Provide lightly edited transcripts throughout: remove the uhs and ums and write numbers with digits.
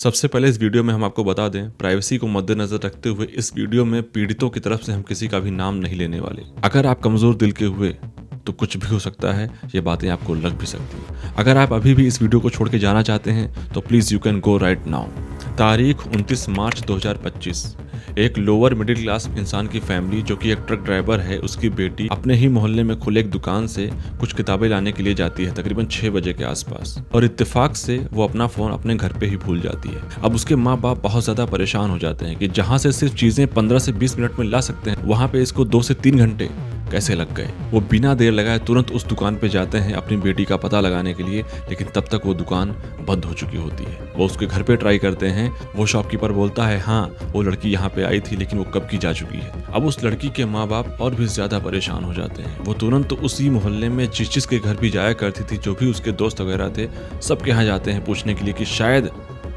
सबसे पहले इस वीडियो में हम आपको बता दें, प्राइवेसी को मद्देनजर रखते हुए इस वीडियो में पीड़ितों की तरफ से हम किसी का भी नाम नहीं लेने वाले। अगर आप कमजोर दिल के हुए तो कुछ भी हो सकता है, ये बातें आपको लग भी सकती हैं। अगर आप अभी भी इस वीडियो को छोड़ के जाना चाहते हैं तो please you can go right now. तारीख 29 मार्च 2025। एक लोअर मिडिल क्लास इंसान की फैमिली जो कि एक ट्रक ड्राइवर है, उसकी बेटी अपने ही मोहल्ले में खुले एक दुकान से कुछ किताबें लाने के लिए जाती है तकरीबन 6 बजे के आसपास, और इत्तेफाक से वो अपना फोन अपने घर पे ही भूल जाती है। अब उसके माँ बाप बहुत ज्यादा परेशान हो जाते हैं कि जहाँ से सिर्फ चीजें 15 से 20 मिनट में ला सकते हैं, वहाँ पे इसको 2 से 3 घंटे कैसे लग गए। वो बिना देर लगाए तुरंत उस दुकान पे जाते हैं अपनी बेटी का पता लगाने के लिए, लेकिन तब तक वो दुकान बंद हो चुकी होती है। वो उसके घर पे ट्राई करते हैं। वो शॉपकीपर बोलता है हाँ वो लड़की यहाँ पे आई थी, लेकिन वो कब की जा चुकी है। अब उस लड़की के माँ बाप और भी ज्यादा परेशान हो जाते हैं। वो तुरंत उसी मोहल्ले में जिस के घर भी जाया करती थी, जो भी उसके दोस्त वगैरह थे, सबके यहाँ जाते हैं पूछने के लिए कि शायद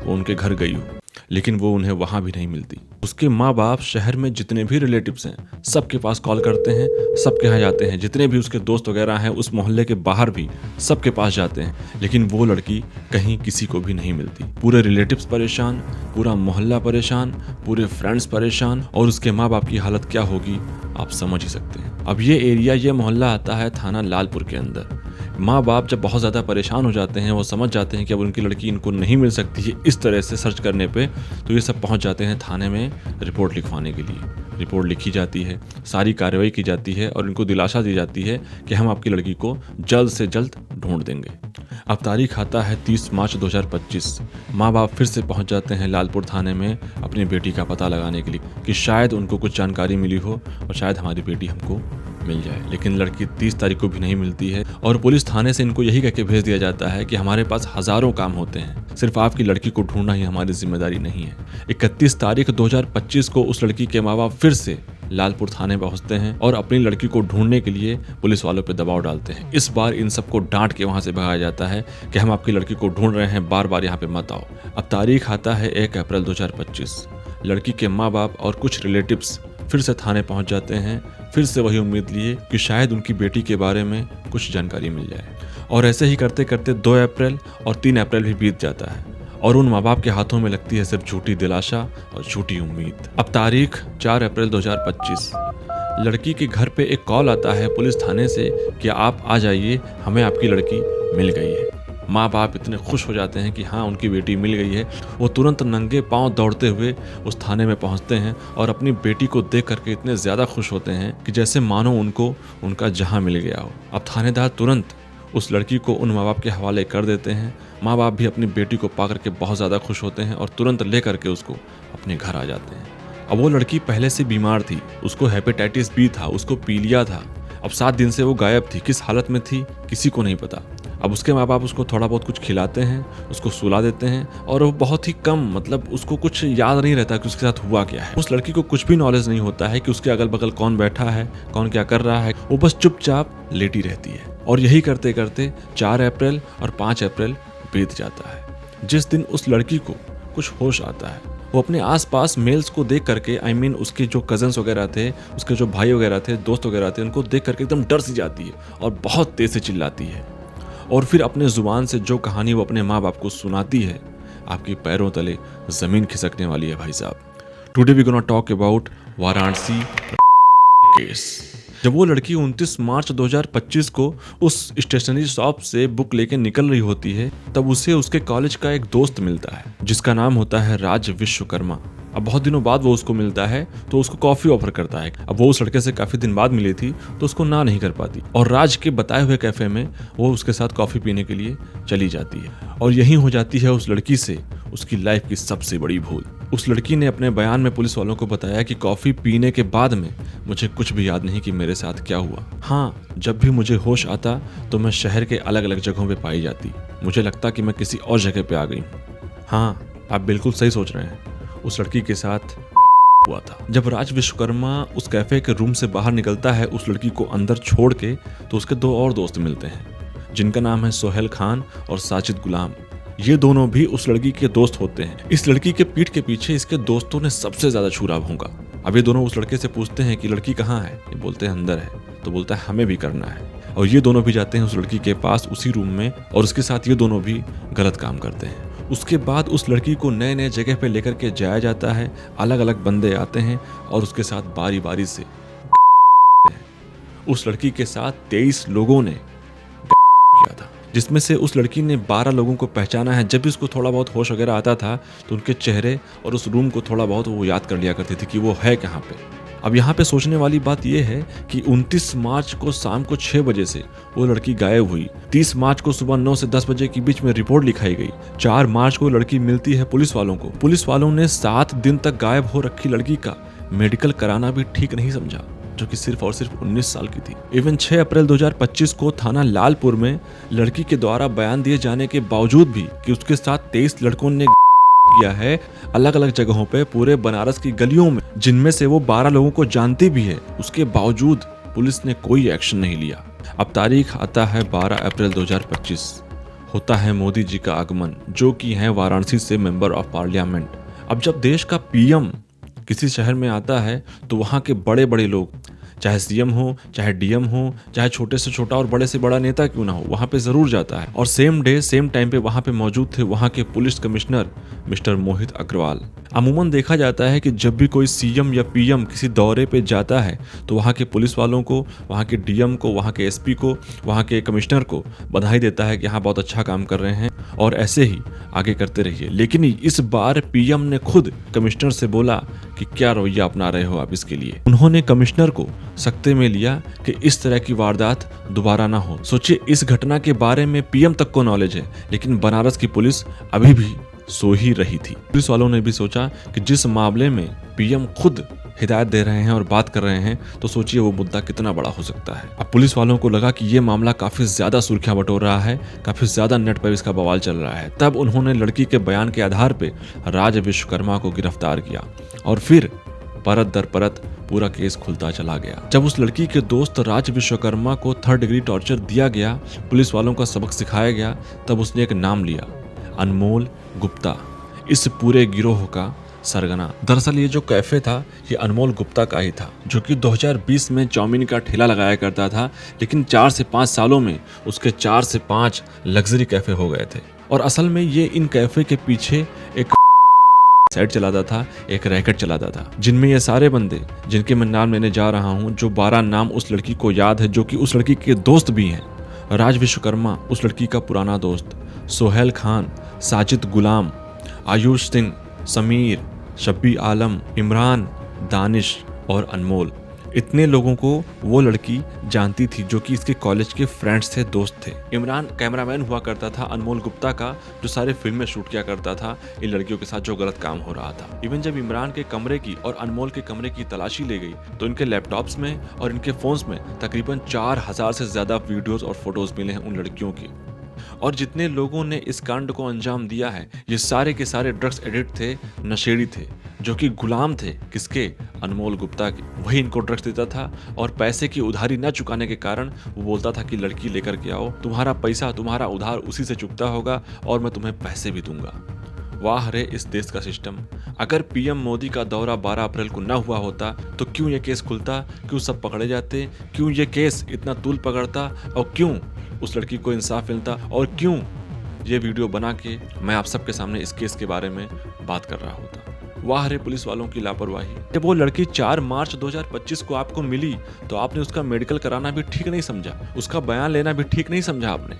वो उनके घर गई हो, लेकिन वो उन्हें वहां भी नहीं मिलती। उसके माँ बाप शहर में जितने भी रिलेटिव्स हैं सबके पास कॉल करते हैं, सबके यहाँ जाते हैं, जितने भी उसके दोस्त वगैरह हैं उस मोहल्ले के बाहर भी सबके पास जाते हैं, लेकिन वो लड़की कहीं किसी को भी नहीं मिलती। पूरे रिलेटिव्स परेशान, पूरा मोहल्ला परेशान, पूरे फ्रेंड्स परेशान, और उसके माँ बाप की हालत क्या होगी आप समझ ही सकते हैं। अब ये मोहल्ला आता है थाना लालपुर के अंदर। माँ बाप जब बहुत ज़्यादा परेशान हो जाते हैं, वो समझ जाते हैं कि अब उनकी लड़की इनको नहीं मिल सकती है इस तरह से सर्च करने पे, तो ये सब पहुंच जाते हैं थाने में रिपोर्ट लिखवाने के लिए। रिपोर्ट लिखी जाती है, सारी कार्रवाई की जाती है और इनको दिलासा दी जाती है कि हम आपकी लड़की को जल्द से जल्द ढूंढ देंगे। अब तारीख आता है 30 मार्च 2025। माँ बाप फिर से पहुंच जाते हैं लालपुर थाने में अपनी बेटी का पता लगाने के लिए कि शायद उनको कुछ जानकारी मिली हो और शायद हमारी बेटी हमको मिल जाए, लेकिन लड़की 30 तारीख को भी नहीं मिलती है। और पुलिस थाने से इनको यही कहकर भेज दिया जाता है कि हमारे पास हजारों काम होते हैं, सिर्फ आपकी लड़की को ढूंढना ही हमारी जिम्मेदारी नहीं है। 31 तारीख 2025 को उस लड़की के माँ बाप फिर से लालपुर थाने पहुंचते हैं और अपनी लड़की को ढूंढने के लिए पुलिस वालों पर दबाव डालते हैं। इस बार इन सबको डांट के वहां से भगाया जाता है कि हम आपकी लड़की को ढूंढ रहे हैं, बार बार यहाँ पे मत आओ। अब तारीख आता है 1 अप्रैल 2025। लड़की के माँ बाप और कुछ रिलेटिव्स फिर से थाने पहुंच जाते हैं, फिर से वही उम्मीद लिए कि शायद उनकी बेटी के बारे में कुछ जानकारी मिल जाए। और ऐसे ही करते करते 2 अप्रैल और 3 अप्रैल भी बीत जाता है और उन माँ बाप के हाथों में लगती है सिर्फ झूठी दिलासा और झूठी उम्मीद। अब तारीख 4 अप्रैल 2025। लड़की के घर पे एक कॉल आता है पुलिस थाने से कि आप आ जाइए, हमें आपकी लड़की मिल गई है। माँ बाप इतने खुश हो जाते हैं कि हाँ उनकी बेटी मिल गई है। वो तुरंत नंगे पांव दौड़ते हुए उस थाने में पहुंचते हैं और अपनी बेटी को देख करके इतने ज़्यादा खुश होते हैं कि जैसे मानो उनको उनका जहां मिल गया हो। अब थानेदार तुरंत उस लड़की को उन माँ बाप के हवाले कर देते हैं। माँ बाप भी अपनी बेटी को पा करके बहुत ज़्यादा खुश होते हैं और तुरंत ले करके उसको अपने घर आ जाते हैं। अब वो लड़की पहले से बीमार थी, उसको हेपेटाइटिस बी था, उसको पीलिया था। अब 7 दिन से वो गायब थी, किस हालत में थी किसी को नहीं पता। अब उसके माँ बाप उसको थोड़ा बहुत कुछ खिलाते हैं, उसको सुला देते हैं, और वो बहुत ही कम, मतलब उसको कुछ याद नहीं रहता कि उसके साथ हुआ क्या है। उस लड़की को कुछ भी नॉलेज नहीं होता है कि उसके अगल बगल कौन बैठा है, कौन क्या कर रहा है। वो बस चुपचाप लेटी रहती है। और यही करते करते 4 अप्रैल और 5 अप्रैल बीत जाता है। जिस दिन उस लड़की को कुछ होश आता है, वो अपने आसपास मेल्स को देख करके, उसके जो कजन्स वगैरह थे, उसके जो भाई वगैरह थे, दोस्त वगैरह थे, उनको देख करके एकदम डर सी जाती है और बहुत तेज से चिल्लाती है। और फिर अपने जुबान से जो कहानी वो अपने माँ बाप को सुनाती है, आपके पैरों तले जमीन खिसकने वाली है भाई साहब। Today we gonna talk about Varanasi case. जब वो लड़की 29 मार्च 2025 को उस स्टेशनरी शॉप से बुक लेके निकल रही होती है, तब उसे उसके कॉलेज का एक दोस्त मिलता है जिसका नाम होता है राज विश्वकर्मा। अब बहुत दिनों बाद वो उसको मिलता है तो उसको कॉफी ऑफर करता है। अब वो उस लड़के से काफी दिन बाद मिली थी तो उसको ना नहीं कर पाती, और राज के बताए हुए कैफे में वो उसके साथ कॉफी पीने के लिए चली जाती है। और यही हो जाती है उस लड़की से उसकी लाइफ की सबसे बड़ी भूल। उस लड़की ने अपने बयान में पुलिस वालों को बताया कि कॉफी पीने के बाद में मुझे कुछ भी याद नहीं कि मेरे साथ क्या हुआ। हाँ, जब भी मुझे होश आता तो मैं शहर के अलग अलग जगहों पे पाई जाती। मुझे लगता कि मैं किसी और जगह पे आ गई हूँ। हाँ, आप बिल्कुल सही सोच रहे हैं, उस लड़की के साथ हुआ था। जब राज विश्वकर्मा उस कैफे के रूम से बाहर निकलता है उस लड़की को अंदर छोड़ के, तो उसके 2 और दोस्त मिलते हैं जिनका नाम है सोहेल खान और साजिद गुलाम। ये दोनों भी उस लड़की के दोस्त होते हैं। इस लड़की के पीठ के पीछे इसके दोस्तों ने सबसे ज्यादा छुरा भोंका। अब ये दोनों उस लड़के से पूछते हैं कि लड़की कहाँ है। ये बोलते हैं अंदर है। तो बोलता है हमें भी करना है। और ये दोनों भी जाते हैं उस लड़की के पास उसी रूम में, और उसके साथ ये दोनों भी गलत काम करते हैं। उसके बाद उस लड़की को नए नए जगह पे लेकर के जाया जाता है, अलग अलग बंदे आते हैं और उसके साथ बारी बारी से उस लड़की के साथ 23 लोगों ने किया था, जिसमें से उस लड़की ने 12 लोगों को पहचाना है। जब भी उसको थोड़ा बहुत होश वगैरह आता था तो उनके चेहरे और उस रूम को थोड़ा बहुत वो याद कर लिया करती थी कि वो है कहाँ पे। अब यहाँ पे सोचने वाली बात यह है कि 29 मार्च को शाम को 6 बजे से वो लड़की गायब हुई। 30 मार्च को सुबह 9 से 10 बजे के बीच में रिपोर्ट लिखाई गई। 4 मार्च को लड़की मिलती है पुलिस वालों को। पुलिस वालों ने 7 दिन तक गायब हो रखी लड़की का मेडिकल कराना भी ठीक नहीं समझा, जो कि सिर्फ और सिर्फ 19 साल की थी। इवन 6 अप्रैल 2025 को थाना लालपुर में लड़की के द्वारा बयान दिए जाने के बावजूद भी कि उसके साथ 23 लड़कों ने किया है अलग अलग जगहों पे पूरे बनारस की गलियों में, जिनमें से वो 12 लोगों को जानती भी है, उसके बावजूद पुलिस ने कोई एक्शन नहीं लिया। अब तारीख आता है 12 अप्रैल 2025। होता है मोदी जी का आगमन, जो कि हैं वाराणसी से मेंबर ऑफ पार्लियामेंट। अब जब देश का पीएम किसी शहर में आता है तो वहाँ के बड़े बड़े लोग, चाहे सीएम हो, चाहे डीएम हो, चाहे छोटे से छोटा और बड़े से बड़ा नेता क्यों ना हो, वहाँ पे जरूर जाता है। और सेम डे सेम टाइम पे वहाँ पे मौजूद थे वहाँ के police commissioner mister Mohit Agarwal. अमूमन देखा जाता है कि जब भी कोई सीएम या पीएम किसी दौरे पे जाता है तो वहाँ के पुलिस वालों को, वहाँ के डीएम को, वहाँ के एसपी को, वहाँ के कमिश्नर को बधाई देता है कि हाँ बहुत अच्छा काम कर रहे हैं और ऐसे ही आगे करते रहिए। लेकिन इस बार पीएम ने खुद कमिश्नर से बोला कि क्या रवैया अपना रहे हो आप इसके लिए। उन्होंने कमिश्नर को सख्ते में लिया कि इस तरह की वारदात दोबारा ना हो। सोचिए, इस घटना के बारे में पीएम तक को नॉलेज है, लेकिन बनारस की पुलिस अभी भी सो ही रही थी। पुलिस वालों ने भी सोचा कि जिस मामले में पीएम खुद हिदायत दे रहे हैं और बात कर रहे हैं, तो सोचिए वो मुद्दा कितना बड़ा हो सकता है। अब पुलिस वालों को लगा कि ये मामला काफी ज्यादा सुर्खियां बटोर रहा है, काफी ज्यादा नेट पर इसका बवाल चल रहा है। तब उन्होंने लड़की के बयान के आधार पे राज विश्वकर्मा को गिरफ्तार किया और फिर परत दर परत पूरा केस खुलता चला गया। जब उस लड़की के दोस्त राज विश्वकर्मा को 3rd डिग्री टॉर्चर दिया गया, पुलिस वालों का सबक सिखाया गया, तब उसने एक नाम लिया, अनमोल गुप्ता, इस पूरे गिरोह का सरगना। दरअसल ये जो कैफे था ये अनमोल गुप्ता का ही था, जो कि 2020 में चाउमीन का ठेला लगाया करता था, लेकिन 4 से 5 सालों में उसके 4 से 5 लग्जरी कैफे हो गए थे। और असल में ये इन कैफे के पीछे एक साइड चलाता था, एक रैकेट चलाता था, जिनमें ये सारे बंदे, जिनके मैं नाम लेने जा रहा हूँ, जो 12 नाम उस लड़की को याद है, जो कि उस लड़की के दोस्त भी हैं। राज विश्वकर्मा उस लड़की का पुराना दोस्त, सोहेल खान, साजिद गुलाम, आयुष सिंह, समीर, शब्बी आलम, इमरान, दानिश और अनमोल, इतने लोगों को वो लड़की जानती थी, जो कि इसके कॉलेज के फ्रेंड्स थे, दोस्त थे। इमरान कैमरामैन हुआ करता था अनमोल गुप्ता का, जो सारे फिल्में शूट किया करता था इन लड़कियों के साथ जो गलत काम हो रहा था। इवन जब इमरान के कमरे की और अनमोल के कमरे की तलाशी ले गई तो इनके लैपटॉप्स में और इनके फोन्स में तकरीबन 4000 से ज्यादा वीडियोज और फोटोज मिले हैं उन लड़कियों की। और जितने लोगों ने इस कांड को अंजाम दिया है, ये सारे के सारे ड्रग्स एडिक्ट थे, नशेड़ी थे, जो कि गुलाम थे किसके, अनमोल गुप्ता के। वही इनको ड्रग्स देता था और पैसे की उधारी न चुकाने के कारण वो बोलता था कि लड़की लेकर के आओ, तुम्हारा पैसा, तुम्हारा उधार उसी से चुकता होगा और मैं तुम्हें पैसे भी दूंगा। वाह रे इस देश का सिस्टम। अगर पीएम मोदी का दौरा 12 अप्रैल को न हुआ होता तो क्यों ये केस खुलता, क्यों सब पकड़े जाते, क्यों ये केस इतना तूल पकड़ता और क्यों उस लड़की को इंसाफ मिलता, और क्यों ये वीडियो बना के मैं आप सबके सामने इस केस के बारे में बात कर रहा होता। वाह रे पुलिस वालों की लापरवाही। जब वो लड़की 4 मार्च 2025 को आपको मिली तो आपने उसका मेडिकल कराना भी ठीक नहीं समझा, उसका बयान लेना भी ठीक नहीं समझा आपने।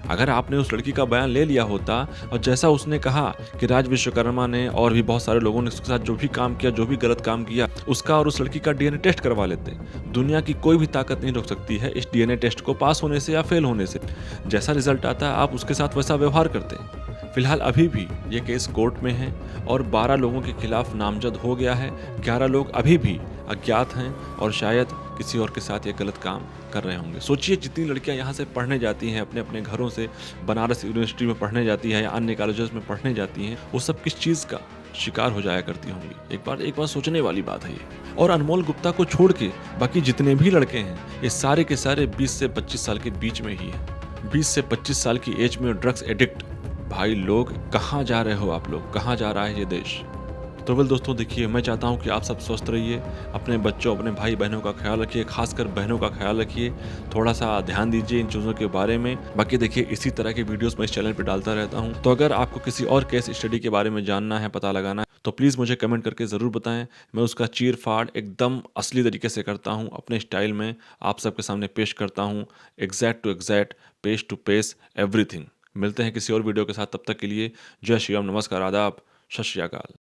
अगर आपने उस लड़की का बयान ले लिया होता और जैसा उसने कहा कि राज विश्वकर्मा ने और भी बहुत सारे लोगों ने उसके साथ जो भी काम किया, जो भी गलत काम किया, उसका और उस लड़की का डीएनए टेस्ट करवा लेते। दुनिया की कोई भी ताकत नहीं रोक सकती है इस डीएनए टेस्ट को पास होने से या फेल होने से। जैसा रिजल्ट आता है आप उसके साथ वैसा व्यवहार करते। फिलहाल अभी भी ये केस कोर्ट में है और 12 लोगों के खिलाफ नामजद हो गया है। 11 लोग अभी भी अज्ञात हैं और शायद किसी और के साथ ये गलत काम कर रहे होंगे। सोचिए, जितनी लड़कियां यहाँ से पढ़ने जाती हैं, अपने अपने घरों से बनारस यूनिवर्सिटी में पढ़ने जाती है या अन्य कॉलेजेस में पढ़ने जाती हैं, वो सब किस चीज़ का शिकार हो जाया करती होंगी। एक बार सोचने वाली बात है ये। और अनमोल गुप्ता को छोड़ के बाकी जितने भी लड़के हैं ये सारे के सारे 20 से 25 साल के बीच में ही है। 20 से 25 साल की एज में ड्रग्स एडिक्ट। भाई लोग कहाँ जा रहे हो आप लोग, कहाँ जा रहा है ये देश। तो वेल दोस्तों, देखिए मैं चाहता हूँ कि आप सब स्वस्थ रहिए, अपने बच्चों, अपने भाई बहनों का ख्याल रखिए, खासकर बहनों का ख्याल रखिए, थोड़ा सा ध्यान दीजिए इन चीज़ों के बारे में। बाकी देखिए इसी तरह के वीडियोस मैं इस चैनल पे डालता रहता हूँ, तो अगर आपको किसी और केस स्टडी के बारे में जानना है, पता लगाना है, तो प्लीज़ मुझे कमेंट करके ज़रूर बताएं। मैं उसका चीर-फाड़ एकदम असली तरीके से करता हूँ, अपने स्टाइल में आप सबके सामने पेश करता हूँ, एग्जैक्ट टू एग्जैक्ट, पेश टू पेश, एवरीथिंग। मिलते हैं किसी और वीडियो के साथ, तब तक के लिए जय श्री राम, नमस्कार, आदाब, सत श्री अकाल।